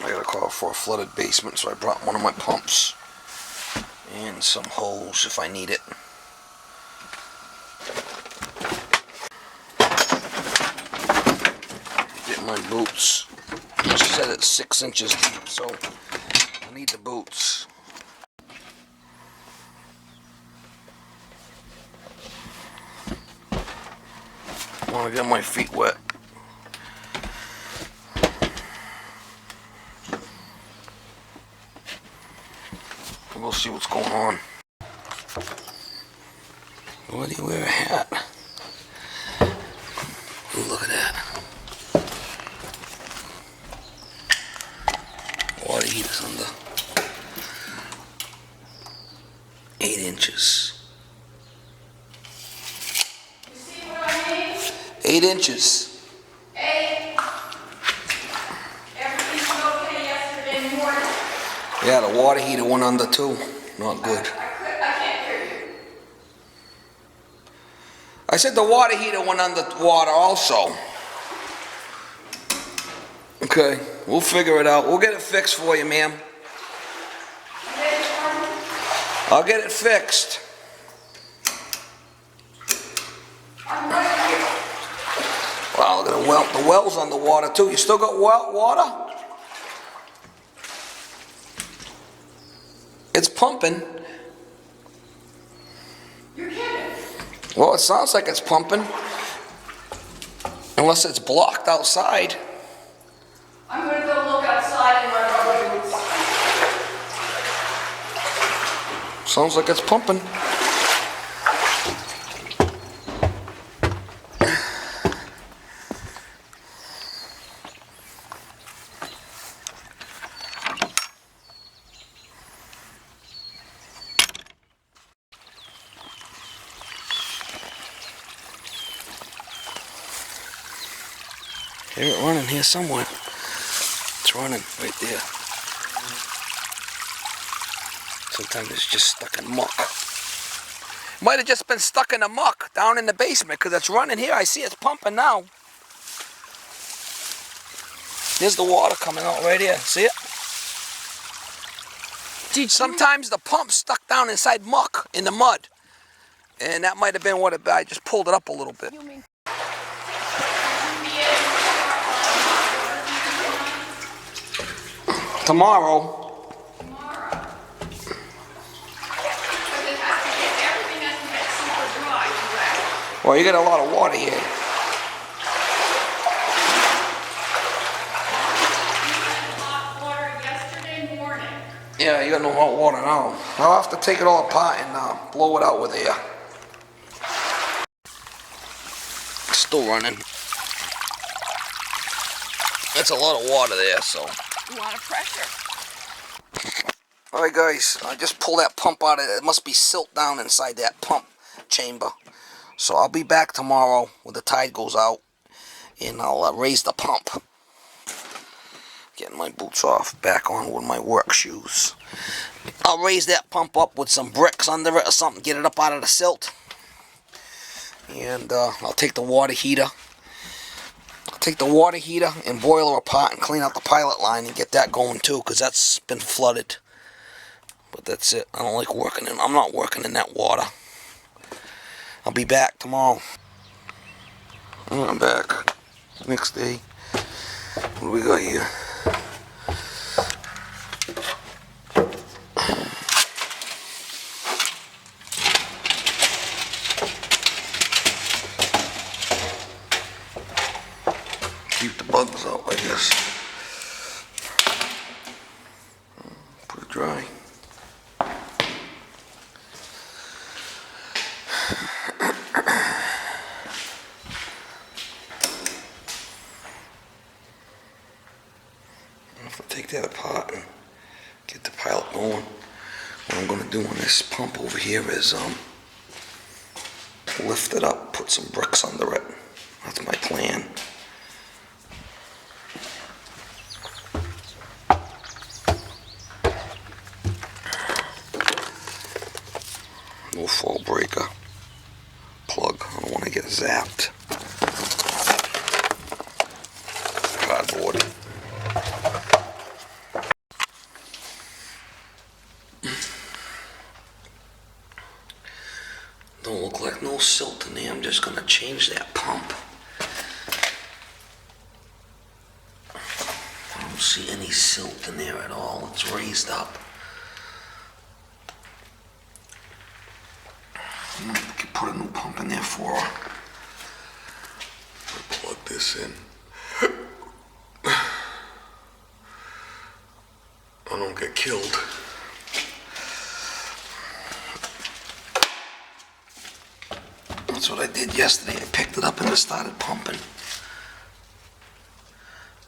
I gotta call for a flooded basement, so I brought one of my pumps and some hose if I need it. Get my boots. I said it's 6 inches deep, so I need the boots. I want to get my feet wet. We'll see what's going on. Why do you wear a hat? Ooh, look at that. Water heater's under 8 inches. You see what I mean? 8 inches. 8. Everything was okay yesterday morning. Yeah, the water heater went under too. Not good. I can't hear you. I said the water heater went under water also. Okay, we'll figure it out. We'll get it fixed for you, ma'am. I'll get it fixed. I'm right here. Wow, look at the well. The well's underwater too. You still got water? It's pumping. You're kidding. Well, it sounds like it's pumping. Unless it's blocked outside. I'm going to go look outside in my rubber boots. Sounds like it's pumping. Hear it running here somewhere. It's running right there. Sometimes it's just stuck in muck. Might have just been stuck in the muck down in the basement because it's running here. I see it's pumping now. There's the water coming out right here. See it? Sometimes the pump's stuck down inside muck in the mud. And that might have been what I just pulled it up a little bit. Tomorrow. Well, you got a lot of water here. Hot water yesterday morning. Yeah, you got no hot water now. I'll have to take it all apart and blow it out with air. It's still running. That's a lot of water there, so. A lot of pressure. Alright guys, I just pulled that pump out of it. It must be silt down inside that pump chamber. So I'll be back tomorrow when the tide goes out. And I'll raise the pump. Getting my boots off, back on with my work shoes. I'll raise that pump up with some bricks under it or something. Get it up out of the silt. And I'll take the water heater. Take the water heater and boiler apart and clean out the pilot line and get that going too, because that's been flooded. But that's it. I don't like working in. I'm not working in that water. I'll be back tomorrow. I'm back. Next day. What do we got here? Keep the bugs out, I guess. Put it dry. If I take that apart and get the pilot going, what I'm going to do on this pump over here is lift it up, put some bricks under it. That's my plan. No fall breaker plug. I don't want to get zapped. Cardboard. look like no silt in there. I'm just gonna change that pump. I don't see any silt in there at all. It's raised up. We could put a new pump in there for her. Plug this in. I don't get killed. That's what I did yesterday. I picked it up and it started pumping.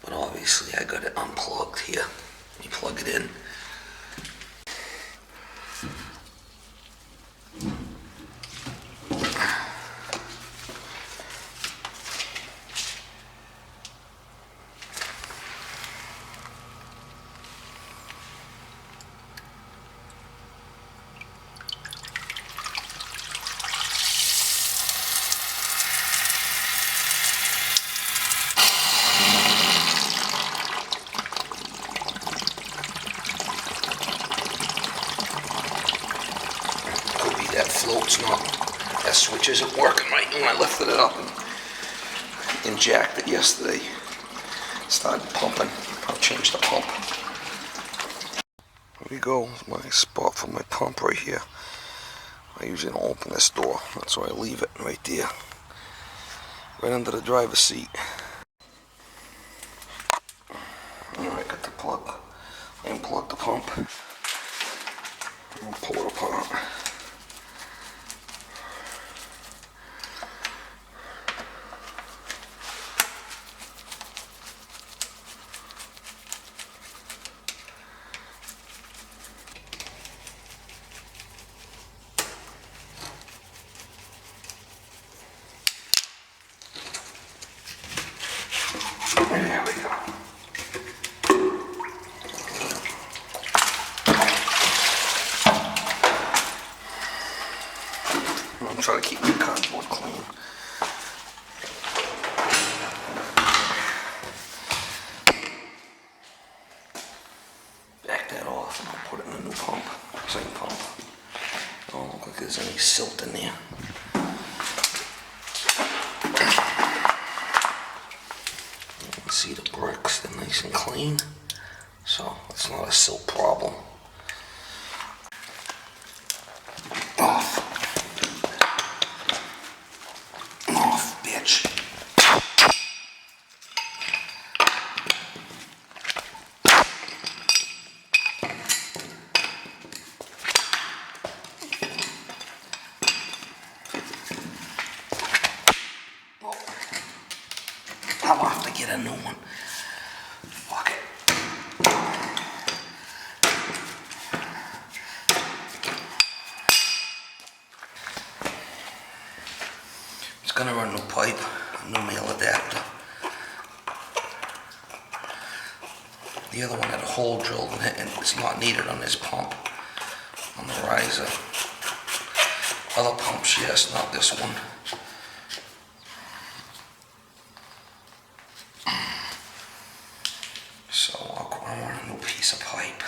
But obviously I got it unplugged here. Let me plug it in. That float's not, that switch isn't working right. When I lifted it up and jacked it yesterday, it started pumping. I'll change the pump. Here we go, my spot for my pump right here. I usually don't open this door, that's why I leave it right there. Right under the driver's seat. Alright, got the plug. I unplugged the pump. I'll pull it apart. There we go. I'm trying to keep my cardboard clean. Back that off and I'll put it in a new pump. Same pump. Don't look like there's any silt in there. See the bricks, they're nice and clean, so it's not a silt problem. Off, bitch. I'll have to get a new one. Fuck it. It's gonna run a new pipe, a new male adapter. The other one had a hole drilled in it and it's not needed on this pump, on the riser. Other pumps, yes, not this one. So I want a new piece of pipe.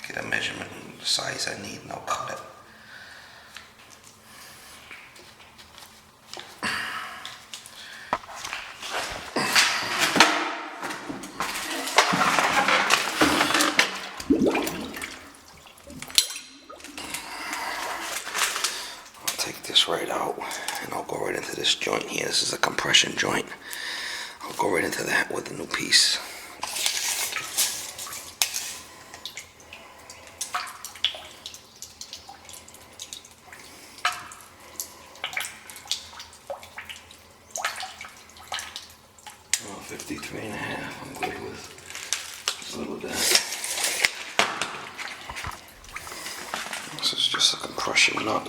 Get a measurement and the size I need and I'll cut it. I'll take this right out and I'll go right into this joint here. This is a compression joint. I'll go right into that with a new piece. Oh, 53 and a half, I'm good with that. This is just a compression nut.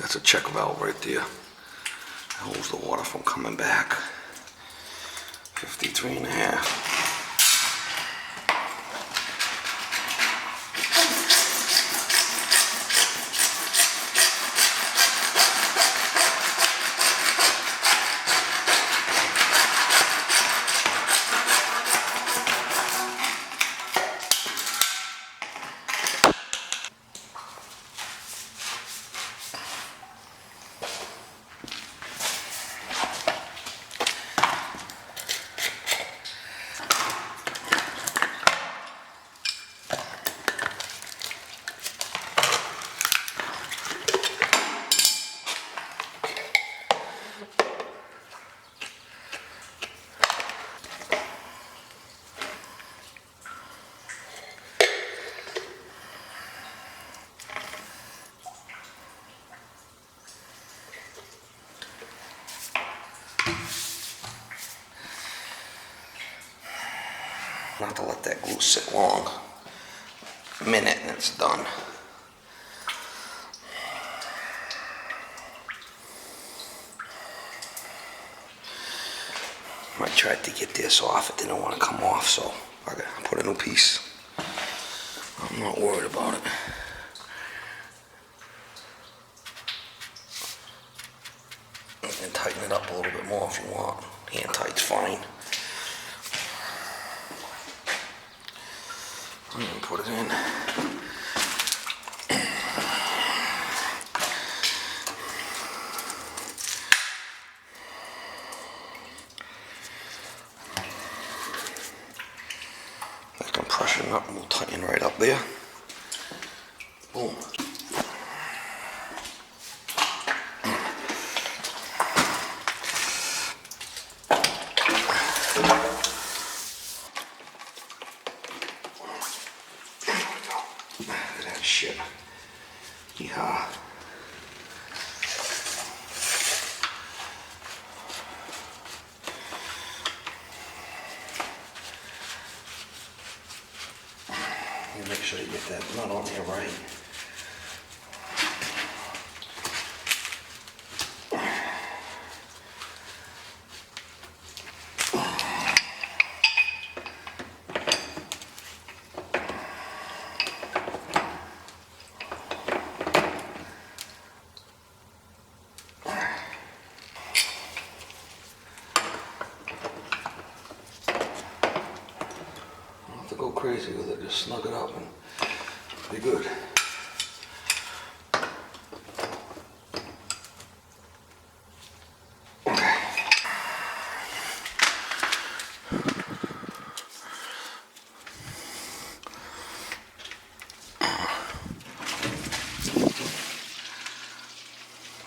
That's a check valve right there. That holds the water from coming back. 53 and a half. Not to let that glue sit long. A minute and it's done. I tried to get this off, it didn't want to come off, so I put a new piece. I'm not worried about it. You can tighten it up a little bit more if you want. Hand tight's fine. I'm gonna put it in. That compression nut will tighten right up there. Boom. Look at that shit. Yeehaw. You make sure you get that nut on there right. To go crazy with it, just snug it up and be good. Okay.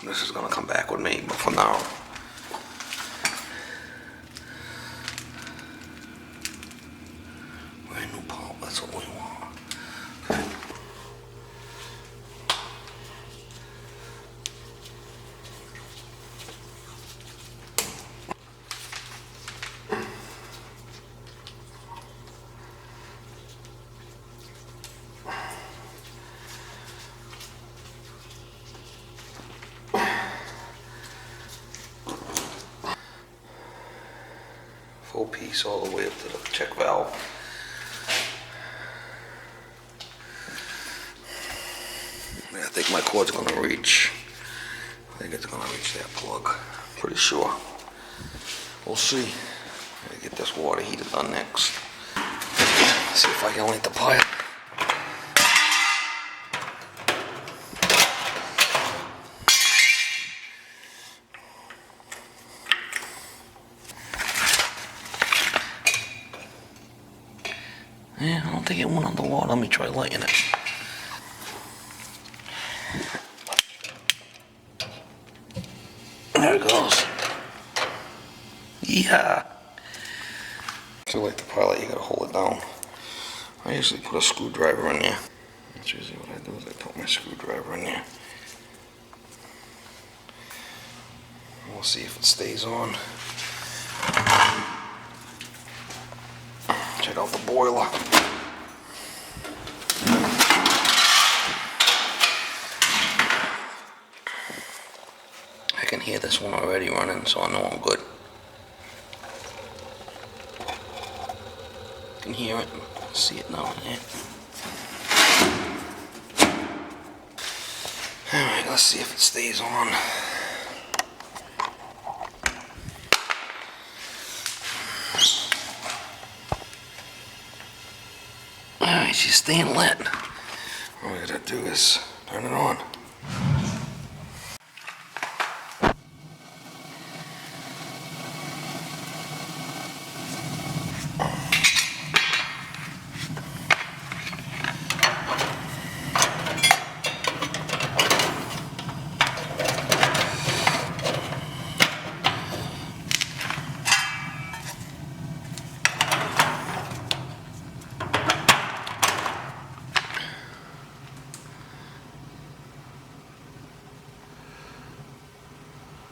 This is gonna come back with me, but for now, brand new pulp, that's what we want. Full piece all the way up to the check valve. I think my cord's gonna reach. I think it's gonna reach that plug. Pretty sure. We'll see. Gotta get this water heater done next. See if I can light the pipe. Yeah, I don't think it went underwater. Let me try lighting it. There it goes. Yeah. To light the pilot, you gotta hold it down. I usually put a screwdriver in there. That's usually what I do, is I put my screwdriver in there. We'll see if it stays on. Check out the boiler. I can hear this one already running, so I know I'm good. I can hear it, see it now. Yeah. Alright, let's see if it stays on. Alright, she's staying lit. All I gotta do is turn it on.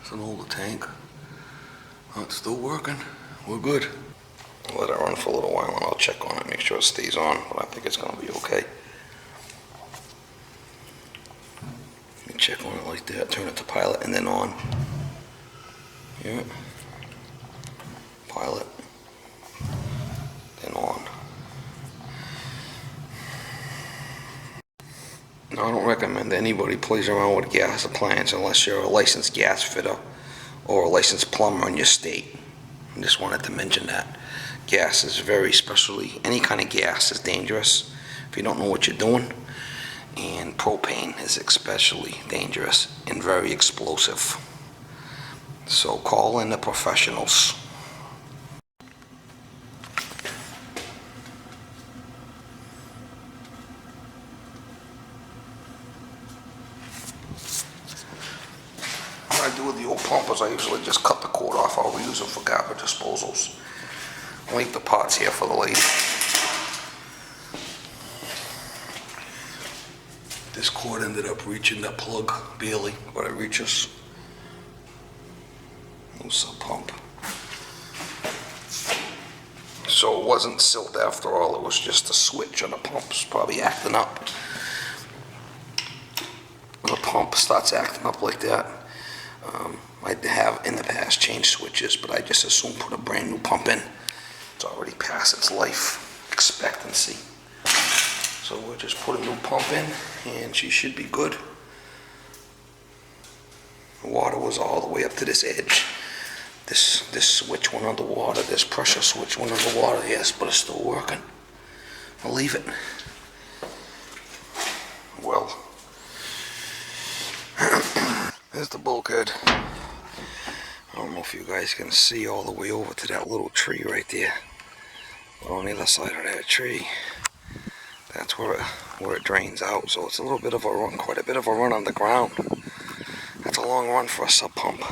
It's an older tank. Oh, it's still working. We're good. I'll let it run for a little while and I'll check on it, make sure it stays on, but I think it's going to be okay. Let me check on it like that, turn it to pilot and then on. Yeah. Pilot, then on. Now, I don't recommend anybody plays around with gas appliance unless you're a licensed gas fitter or a licensed plumber in your state. I just wanted to mention that. Gas is very, especially any kind of gas is dangerous if you don't know what you're doing. And propane is especially dangerous and very explosive. So call in the professionals. What I do with the old pumpers, I usually just cut the cord off. I'll reuse them for garbage disposals. I'll leave the parts here for the lady. This cord ended up reaching that plug barely, but it reaches. Loose a pump. So it wasn't silt after all, it was just a switch on the pumps probably acting up. When the pump starts acting up like that, I have in the past changed switches, but I just as soon put a brand new pump in. It's already past its life expectancy. So we'll just put a new pump in and she should be good. The water was all the way up to this edge. This switch went underwater, this pressure switch went underwater, yes, but it's still working. I'll leave it. Well, there's the bulkhead. I don't know if you guys can see all the way over to that little tree right there. But on the other side of that tree, that's where it drains out. So it's a little bit of a run, quite a bit of a run underground. That's a long run for a sub pump.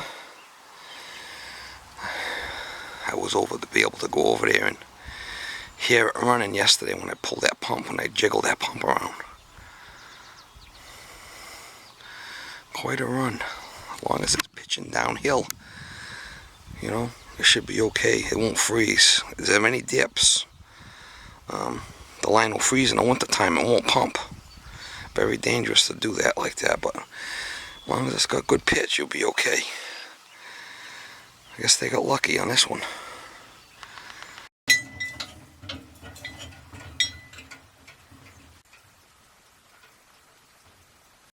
I was over to be able to go over there and hear it running yesterday when I pulled that pump and I jiggled that pump around. Quite a run, as long as it's pitching downhill. You know, it should be okay. It won't freeze. If there are any dips, the line will freeze in the wintertime. It won't pump. Very dangerous to do that like that, but as long as it's got good pitch, you'll be okay. I guess they got lucky on this one.